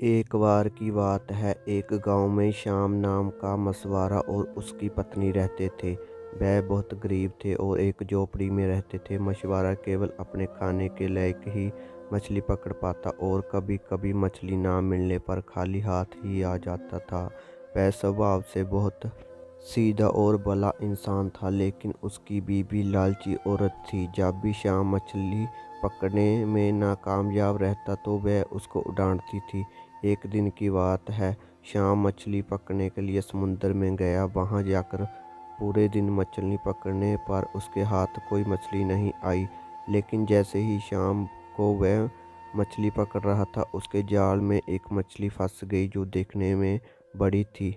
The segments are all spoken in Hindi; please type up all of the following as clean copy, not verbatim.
एक बार की बात है, एक गांव में श्याम नाम का मछुआरा और उसकी पत्नी रहते थे। वह बहुत गरीब थे और एक झोपड़ी में रहते थे। मछुआरा केवल अपने खाने के लायक ही मछली पकड़ पाता और कभी-कभी मछली ना मिलने पर खाली हाथ ही आ जाता था। वह स्वभाव से बहुत सीधा और भला इंसान था, लेकिन उसकी बीवी लालची औरत थी। जब भी श्याम मछली पकड़ने में नाकामयाब रहता तो वह उसको डांटती थी। एक दिन की बात है, श्याम मछली पकड़ने के लिए समुद्र में गया। वहां जाकर पूरे दिन मछली पकड़ने पर उसके हाथ कोई मछली नहीं आई। लेकिन जैसे ही शाम को वह मछली पकड़ रहा था, उसके जाल में एक मछली फंस गई जो देखने में बड़ी थी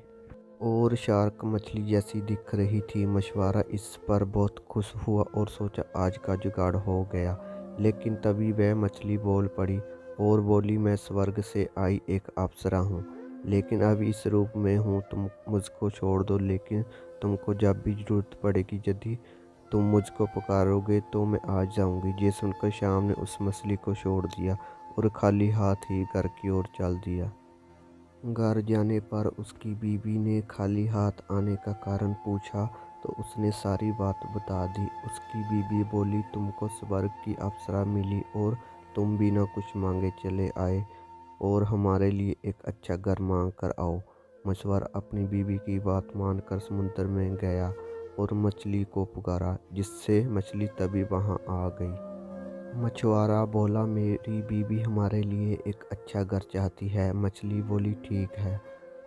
और शार्क मछली जैसी दिख रही थी। मछुआरा इस पर बहुत खुश हुआ और सोचा आज का जुगाड़ हो गया। लेकिन तभी वह मछली बोल पड़ी और बोली, मैं स्वर्ग से आई एक अप्सरा हूँ, लेकिन अब इस रूप में हूँ। तुम मुझको छोड़ दो, लेकिन तुमको जब भी जरूरत पड़ेगी, यदि तुम मुझको पुकारोगे तो मैं आ जाऊंगी। ये सुनकर श्याम ने उस मछली को छोड़ दिया और खाली हाथ ही घर की ओर चल दिया। घर जाने पर उसकी बीवी ने खाली हाथ आने का कारण पूछा तो उसने सारी बात बता दी। उसकी बीवी बोली, तुमको स्वर्ग की अप्सरा मिली और तुम बिना कुछ मांगे चले आए और हमारे लिए एक अच्छा घर मांग कर आओ। मछुआरा अपनी बीवी की बात मानकर समुद्र में गया और मछली को पुकारा, जिससे मछली तभी वहां आ गई। मछुआरा बोला, मेरी बीवी हमारे लिए एक अच्छा घर चाहती है। मछली बोली, ठीक है,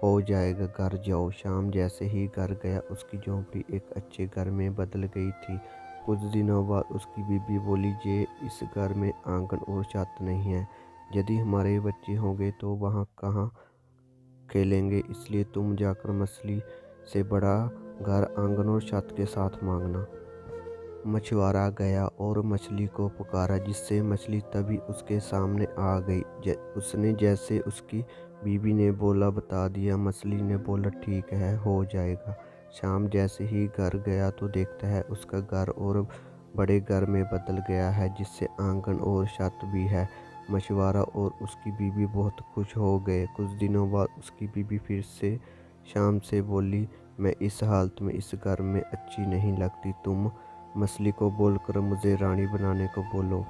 हो जाएगा, घर जाओ। शाम जैसे ही घर गया, उसकी झोंपड़ी एक अच्छे घर में बदल गई थी। कुछ दिनों बाद उसकी बीवी बोली, ये इस घर में आंगन और छत नहीं है। यदि हमारे बच्चे होंगे तो वहाँ कहाँ खेलेंगे, इसलिए तुम जाकर मछली से बड़ा घर आंगन और छत के साथ मांगना। मछुआरा गया और मछली को पुकारा, जिससे मछली तभी उसके सामने आ गई। उसने जैसे उसकी बीवी ने बोला बता दिया। मछली ने बोला, ठीक है, हो जाएगा। शाम जैसे ही घर गया तो देखता है उसका घर और बड़े घर में बदल गया है, जिससे आंगन और छत भी है। मछुआरा और उसकी बीवी बहुत खुश हो गए। कुछ दिनों बाद उसकी बीवी फिर से शाम से बोली, मैं इस हालत में इस घर में अच्छी नहीं लगती। तुम मछली को बोलकर मुझे रानी बनाने को बोलो।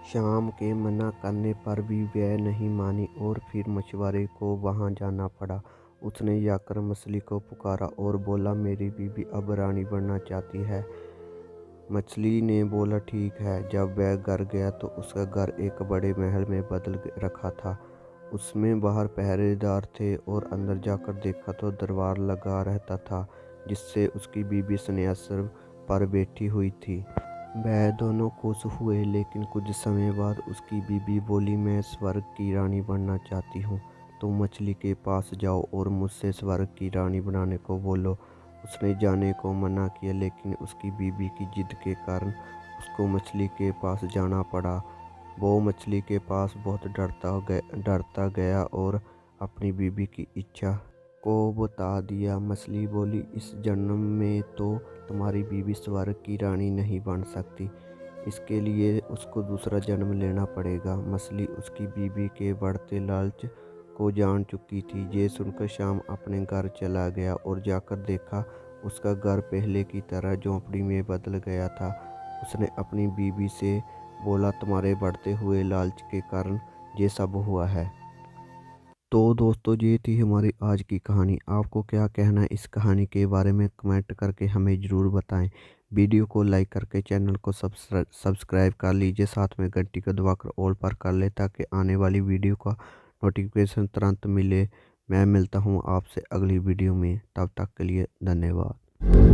शाम के मना करने पर भी वह नहीं मानी और फिर मछुआरे को वहां जाना पड़ा। उसने जाकर मछली को पुकारा और बोला, मेरी बीवी अब रानी बनना चाहती है। मछली ने बोला, ठीक है। जब वह घर गया तो उसका घर एक बड़े महल में बदल रखा था। उसमें बाहर पहरेदार थे और अंदर जाकर देखा तो दरबार लगा रहता था, जिससे उसकी बीवी सिंहासन पर बैठी हुई थी। वह दोनों खुश हुए, लेकिन कुछ समय बाद उसकी बीवी बोली, मैं स्वर्ग की रानी बनना चाहती हूँ। तुम मछली के पास जाओ और मुझसे स्वर्ग की रानी बनाने को बोलो। उसने जाने को मना किया, लेकिन उसकी बीवी की जिद के कारण उसको मछली के पास जाना पड़ा। वो मछली के पास बहुत डरता गया और अपनी बीवी की इच्छा को बता दिया। मछली बोली, इस जन्म में तो तुम्हारी बीवी स्वर्ग की रानी नहीं बन सकती, इसके लिए उसको दूसरा जन्म लेना पड़ेगा। मछली उसकी बीवी के बढ़ते लालच को जान चुकी थी। ये सुनकर शाम अपने घर चला गया और जाकर देखा उसका घर पहले की तरह झोंपड़ी में बदल गया था। उसने अपनी बीवी से बोला, तुम्हारे बढ़ते हुए लालच के कारण ये सब हुआ है। तो दोस्तों, ये थी हमारी आज की कहानी। आपको क्या कहना है इस कहानी के बारे में, कमेंट करके हमें ज़रूर बताएं। वीडियो को लाइक करके चैनल को सब्सक्राइब कर लीजिए, साथ में घंटी को दबाकर ऑल पर कर ले, ताकि आने वाली वीडियो का नोटिफिकेशन तुरंत मिले। मैं मिलता हूँ आपसे अगली वीडियो में, तब तक के लिए धन्यवाद।